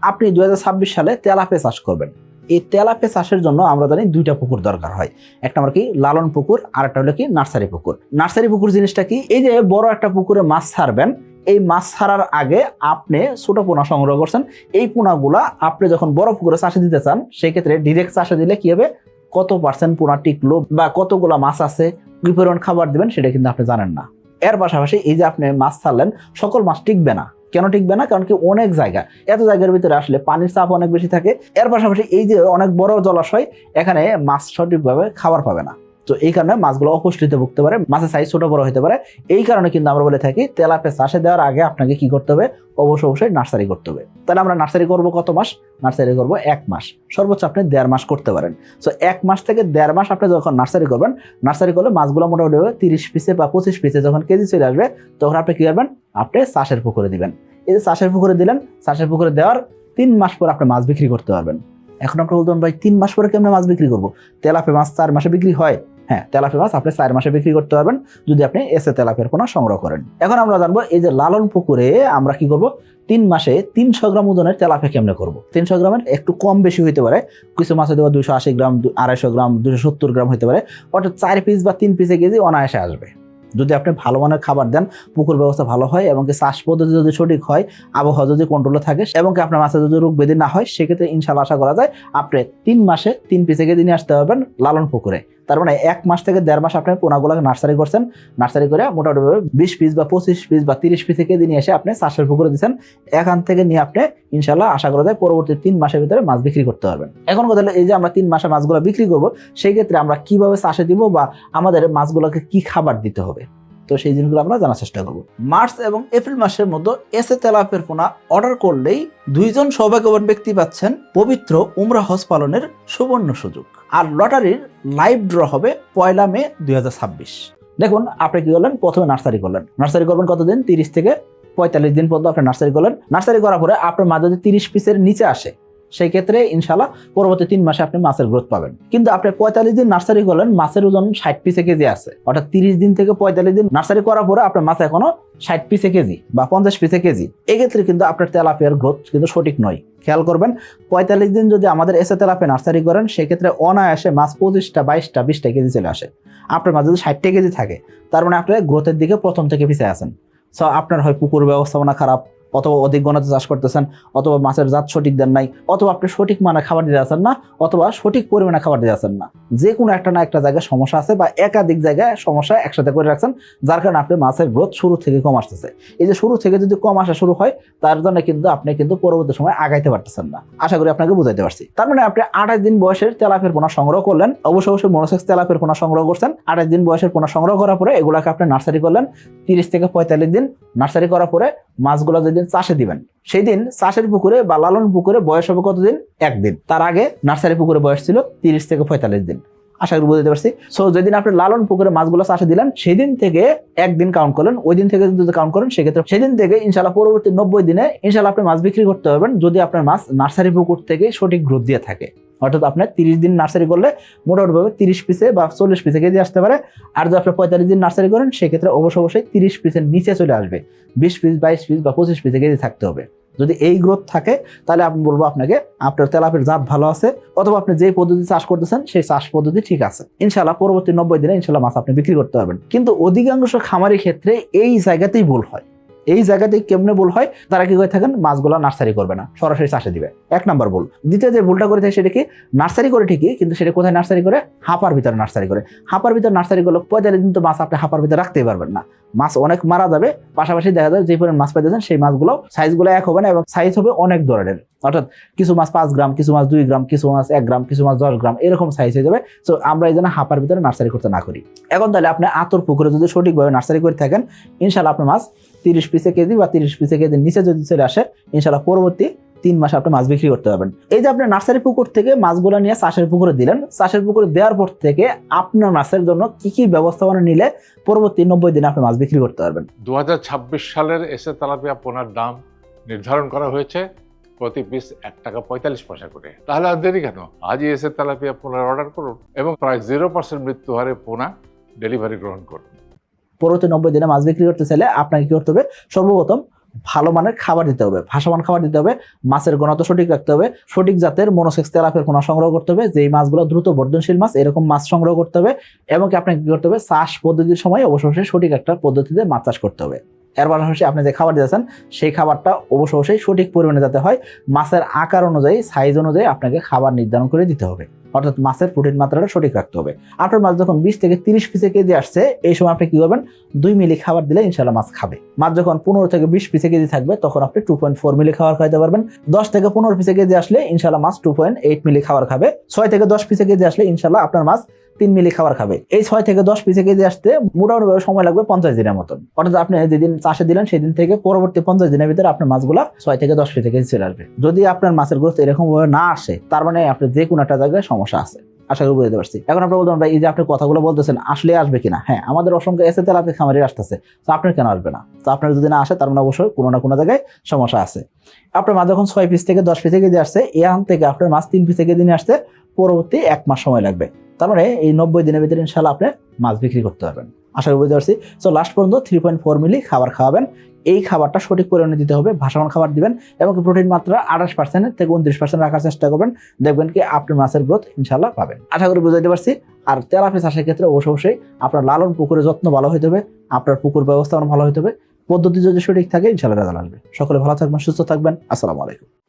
আপনি 2026 সালে তেলাপিয়া চাষ করবেন। এই তেলাপিয়া চাষের জন্য আমরা জানি দুইটা পুকুর দরকার হয়। একটা আমরা কি লালন পুকুর, আর একটা হলো কি নার্সারি পুকুর। নার্সারি পুকুর জিনিসটা কি, এই যে বড় একটা পুকুরে মাছ ছাড়বেন, এই মাছ ছাড়ার আগে আপনি ছোট পোনা সংগ্রহ করছেন। এই পোনাগুলা আপনি যখন বড় পুকুরে চাষে দিতে চান, সেই ক্ষেত্রে ডিরেক্ট চাষে দিলে কি হবে, কত পার্সেন্ট পোনা টিকলো বা কতগুলা মাছ আছে, কি পরিমাণ খাবার দিবেন সেটা কিন্তু আপনি জানেন না। এর পাশাপাশি এই যে আপনি মাছ ছাড়লেন, সকল মাছ টিকবে না। কেন টিকবে না? কারণ কি অনেক জায়গা, এত জায়গার ভিতরে আসলে পানির চাপ অনেক বেশি থাকে। এর পাশাপাশি এই যে অনেক বড় জলাশয়, এখানে মাছ সঠিকভাবে খাবার পাবে না। তো এই কারণে মাছগুলো অপুষ্টিতে ভুগতে পারে, মাছের সাইজ ছোট বড় হতে পারে। এই কারণে কিন্তু আমরা বলে থাকি তেলাপিয়া চাষে দেওয়ার আগে আপনাকে কি করতে হবে, অবশ্যই নার্সারি করতে হবে। তাহলে আমরা নার্সারি করব কত মাস? নার্সারি করব 1 মাস, সর্বোচ্চ আপনি 1.5 মাস করতে পারেন। সো 1 মাস থেকে 1.5 মাস আপনি যখন নার্সারি করবেন, নার্সারি করলে মাছগুলো মোটামুটি 30 পিসে বা 25 পিসে যখন কেজি চলে আসবে, তখন আপনি কি করবেন, আপনি চাষের পুকুরে দিবেন। এই যে চাষের পুকুরে দিলেন, চাষের পুকুরে দেওয়ার 3 মাস পর আপনি মাছ বিক্রি করতে পারবেন। এখন আপনি বলতেন ভাই 3 মাস পরে কেমনে মাছ বিক্রি করবো? তেলাপিয়া মাছ 4 মাসে বিক্রি হয়। হ্যাঁ, তেলাপিয়া মাছ আপনি 4 মাসে বিক্রি করতে পারবেন যদি আপনি এসে তেলাপিয়ার পোনা সংগ্রহ করেন। এখন আমরা জানবো এই যে লালন পুকুরে আমরা কি করব, 3 মাসে 300 গ্রাম ওজনের তেলাপিয়া কেমনে করব। 300 গ্রামের একটু কম বেশি হইতে পারে, কিছু মাছ হয়তো 280 গ্রাম, 250 গ্রাম, 270 গ্রাম হইতে পারে। অর্থাৎ 4 পিস বা 3 পিসে কেজি অনায়াসে আসবে যদি আপনি ভালো মানের খাবার দেন, পুকুর ব্যবস্থা ভালো হয় এবং চাষ পদ্ধতি যদি সঠিক হয়, আবহাওয়া যদি কন্ট্রোলে থাকে এবং আপনার মাছের যদি রোগ ব্যাধি না হয়, সেক্ষেত্রে ইনশাল্লাহ আশা করা যায় আপনি 3 মাসে 3 পিসে কেজি নিয়ে আসতে পারবেন লালন পুকুরে। তার মানে 1 মাস থেকে 1.5 মাস আপনি পোনাগুলোকে নার্সারি করছেন, নার্সারি করে মোটামুটি 20 পিস বা 25 পিস বা 30 পিসে কেজি নিয়ে এসে আপনি চাষের পুকুরে দিচ্ছেন। এখান থেকে নিয়ে আপনি ইনশাল্লাহ আশা করা যায় পরবর্তী 3 মাসের ভিতরে মাছ বিক্রি করতে পারবেন। এখন কথা হলো এই যে আমরা 3 মাসে মাছগুলো বিক্রি করবো, সেই ক্ষেত্রে আমরা কিভাবে চাষে দিব বা আমাদের মাছগুলোকে কি খাবার দিতে হবে, তো সেই জিনিসগুলো আমরা জানার চেষ্টা করব। মার্চ এবং এপ্রিল মাসের মধ্যে এসে তেলাপিয়ার পোনা অর্ডার করলেই 2 জন সৌভাগ্যবান ব্যক্তি পাচ্ছেন পবিত্র উমরা হজ পালনের সুবর্ণ সুযোগ। আর লটারির লাইভ ড্র হবে 1 মে 2026। দেখুন, আপনি কি করলেন, প্রথমে নার্সারি করলেন। নার্সারি করবেন কতদিন? 30 থেকে 45 দিন পর্যন্ত আপনি নার্সারি করলেন। নার্সারি করার পরে আপনার মাছ যদি 30 পিসের নিচে আসে, সেই ক্ষেত্রে ইনশাল্লাহ পরবর্তী 3 মাসে আপনি মাছের গ্রোথ পাবেন। কিন্তু আপনি 45 দিন নার্সারি করলেন, মাছের ওজন 60 পিসে কেজি আছে, অর্থাৎ 30 দিন থেকে 45 দিন নার্সারি করার পরে আপনার মাছ এখনো 60 পিসে কেজি বা 50 পিসে কেজি। এক্ষেত্রে কিন্তু আপনার তেলাপিয়ার গ্রোথ কিন্তু সঠিক নয়। খেয়াল করবেন, 45 দিন যদি আমাদের এসে তেলাপিয়া নার্সারি করেন, সেক্ষেত্রে অনায়াসে মাছ 25টা 22টা 20টা কেজি চলে আসে। আপনার মাছ যদি 60টা কেজি থাকে, তার মানে আপনার গ্রোথের দিকে প্রথম থেকে পিছিয়ে আছেন। সো আপনার হয় পুকুর ব্যবস্থাপনা খারাপ, অথবা অধিক ঘনত্বে চাষ করতেছেন, অথবা মাছের জাত সঠিক দেন নাই, অথবা আপনি সঠিক মানের খাবার দিতে আছেন না, অথবা সঠিক পরিমাণে খাবার দিতে আছেন না। যে কোনো একটা না একটা জায়গায় সমস্যা আছে বা একাধিক জায়গায় সমস্যা একসাথে করে রাখছেন, যার কারণে আপনি মাছের গ্রোথ শুরু থেকে কম আসতেছে। এই যে শুরু থেকে যদি কম আসা শুরু হয়, তার জন্য কিন্তু আপনি কিন্তু পরবর্তী সময় আগাইতে পারতেছেন না। আশা করি আপনাকে বুঝাইতে পারছি। তার মানে আপনি 28 দিন বয়সের তেলাপিয়ার পোনা সংগ্রহ করলেন, অবশ্যই মনোসেক্স তেলাপিয়ার পোনা সংগ্রহ করছেন। 28 দিন বয়সের পোনা সংগ্রহ করার পরে এগুলাকে আপনি নার্সারি করলেন। 30 থেকে 45 দিন নার্সারি করার পরে মাছগুলো যেদিন চাষে দিবেন, সেই দিন চাষের পুকুরে বা লালন পুকুরে বয়স হবে কতদিন? 1 দিন। তার আগে নার্সারি পুকুরে বয়স ছিল 30 থেকে 45 দিন। আশা করি বুঝতে পারছি। সো যেদিন আপনি লালন পুকুরে মাছগুলো চাষে দিলেন, সেই দিন থেকে 1 দিন কাউন্ট করলেন। ওই দিন থেকে যদি কাউন্ট করেন, সেক্ষেত্রে সেদিন থেকে ইনশাল্লাহ পরবর্তী 90 দিনে ইনশাল্লাহ আপনি মাছ বিক্রি করতে পারবেন, যদি আপনার মাছ নার্সারি পুকুর থেকে সঠিক গ্রোথ দিয়ে থাকে। অর্থাৎ আপনার 30 দিন নার্সারি করলে মোটামুটিভাবে 30 পিসে বা 40 পিসে কেজি আসতে পারে। আর যদি আপনি 45 দিন নার্সারি করেন, সেক্ষেত্রে অবশ্যই 30 পিসের নিচে চলে আসবে। 20 পিস 22 পিস বা 25 পিসে কেজি থাকতে হবে। যদি এই গ্রোথ থাকে, তাহলে আমি বলবো আপনাকে আপনার তেলাপিয়ার জাত ভালো আছে, অথবা আপনি যে পদ্ধতি চাষ করতেছেন সেই চাষ পদ্ধতি ঠিক আছে। ইনশাল্লাহ পরবর্তী 90 দিনে ইনশাল্লাহ মাছ আপনি বিক্রি করতে পারবেন। কিন্তু অধিকাংশ খামারের ক্ষেত্রে এই জায়গাতেই ভুল হয়। এই জায়গাতেই কেমনে ভুল হয়, তারা কি করে থাকেন, মাছগুলো নার্সারি করবে না, সরাসরি চাষে দিবে। 1 নম্বর ভুল। দ্বিতীয় যে ভুলটা করে থাকে, সেটা কি, নার্সারি করে ঠিকই, কিন্তু সেটা কোথায় নার্সারি করে? হাঁপার ভিতরে নার্সারি করে। হাঁপার ভিতরে নার্সারি করলে 45 দিন তো মাছ আপনি হাঁপার ভিতরে রাখতেই পারবেন না, মাছ অনেক মারা যাবে। পাশাপাশি দেখা যাবে যে পরিমাণ মাছ পাইতেছেন, সেই মাছগুলো সাইজগুলো এক হবে না এবং সাইজ হবে অনেক ধরনের। অর্থাৎ কিছু মাছ 5 গ্রাম, কিছু মাছ 2 গ্রাম, কিছু মাছ 1 গ্রাম, কিছু মাছ 10 গ্রাম, এরকম সাইজ হয়ে যাবে। তো আমরা এই জন্য হাঁপার ভিতরে নার্সারি করতে না করি। এখন তাহলে আপনি আতর পুকুরে যদি সঠিকভাবে নার্সারি করে থাকেন, ইনশাল্লাহ আপনার মাছ 30 পিসে কেজি বা 30 পিসে কেজি নিচে যদি চলে আসে, ইনশাল্লাহ পরবর্তী 3 মাসে আপনি মাছ বিক্রি করতে পারবেন। এই যে আপনি নার্সারি পুকুর থেকে মাছগুলো নিয়ে চাষের পুকুরে দিলেন, চাষের পুকুরে দেওয়ার পর থেকে আপনার মাছের জন্য কি কি ব্যবস্থাপনা নিলে পরবর্তী 90 দিনে আপনি মাছ বিক্রি করতে পারবেন? 2026 সালের এসে তেলাপিয়া পোনার দাম নির্ধারণ করা হয়েছে প্রতি পিস 1 টাকা 45 পয়সা করে। তাহলে আর দেরি কেন, আজই এসে তেলাপিয়া পোনার অর্ডার করুন এবং প্রায় 0% মৃত্যু হারে পোনা ডেলিভারি গ্রহণ করুন। পরবর্তী 90 দিনে মাছ বিক্রি করতে চাইলে আপনাকে কি করতে হবে? সর্বপ্রথম ভালো মানের খাবার দিতে হবে, ভাসমান খাবার দিতে হবে, মাছের ঘনত্ব সঠিক রাখতে হবে, সঠিক জাতের মনোসেক্স তেলাপিয়ার পোনা সংগ্রহ করতে হবে, যেই মাছগুলো দ্রুত বর্ধনশীল মাছ এরকম মাছ সংগ্রহ করতে হবে, এবং কি আপনাকে কি করতে হবে, চাষ পদ্ধতির সময় অবশ্যই সঠিক একটা পদ্ধতিতে মাছ চাষ করতে হবে। এর পাশাপাশি আপনি যে খাবার দিয়েছেন সেই খাবারটা অবশ্যই সঠিক পরিমাণে যাতে হয়, মাছের আকার অনুযায়ী সাইজ অনুযায়ী আপনাকে খাবার নির্ধারণ করে দিতে হবে, অর্থাৎ মাছের প্রোটিন মাত্রাটা সঠিক রাখতে হবে। আপনার মাছ যখন 20 থেকে 30 পিসে কেজি আসছে, এই সময় আপনি কি করবেন, 2 মিলি খাবার দিলে ইনশাল্লাহ মাছ খাবে। মাছ যখন 15 থেকে 20 পিসে কেজি থাকবে তখন আপনি 2.4 মিলি খাবার খাইতে পারবেন। 10 থেকে 15 পিসে কেজি আসলে ইনশাল্লাহ মাছ 2.8 মিলি খাবার খাবে। 6 থেকে 10 পিসে কেজি আসলে ইনশাল্লাহ আপনার মাছ 3 মিলি খাবার খাবে। এই 6 থেকে 10 পিসে কেজি আসতে মোটামুটি সময় লাগবে 50 দিনের মতন। অর্থাৎ আপনি যেদিন চাষে দিলেন সেদিন থেকে পরবর্তী 50 দিনের ভিতরে আপনার মাছগুলা 6 থেকে 10 পিসে কেজি চলে আসবে। যদি আপনার মাছের গ্রোথ এরকম ভাবে না আসে, তার মানে আপনার যে কোনো একটা জায়গায় সমস্যা আছে। আশা করি বুঝতে পারছি। এখন আপনি বলতে ভাই এই যে আপনি কথাগুলো বলতেছেন আসলে আসবে কিনা, হ্যাঁ আমাদের অসংখ্য এসে তেলাপিয়া খামারি আসতেছে, তো আপনার কেন আসবে না? তো আপনার যদি না আসে তার মানে অবশ্যই কোনো না কোনো জায়গায় সমস্যা আছে। আপনার মাছ যখন 6 পিস থেকে 10 পিসে কেজি আসছে, এখান থেকে আপনার মাছ 3 পিসে কেজি নিয়ে আসতে পরবর্তী 1 মাস সময় লাগবে। তার মানে এই 90 দিনের ভিতরে ইনশাল্লাহ আপনি মাছ বিক্রি করতে পারবেন। আশা করি বুঝতে পারছি। সো লাস্ট পর্যন্ত 3.4 মিলি খাবার খাওয়াবেন। এই খাবারটা সঠিক পরিমাণে দিতে হবে, ভাসমান খাবার দিবেন, এবং প্রোটিন মাত্রা 28% থেকে 29% রাখার চেষ্টা করবেন। দেখবেন কি আপনি মাছের গ্রোথ ইনশাল্লাহ পাবেন। আশা করি বুঝাইতে পারছি। আর তেলাপিয়া চাষের ক্ষেত্রে অবশ্যই আপনার লালন পুকুরের যত্ন ভালো হইতে হবে, আপনার পুকুর ব্যবস্থাপনা ভালো হইতে হবে, পদ্ধতি যদি সঠিক থাকে ইনশাল্লাহ রেজাল্ট আসবে। সকলে ভালো থাকবেন, সুস্থ থাকবেন। আসসালামু আলাইকুম।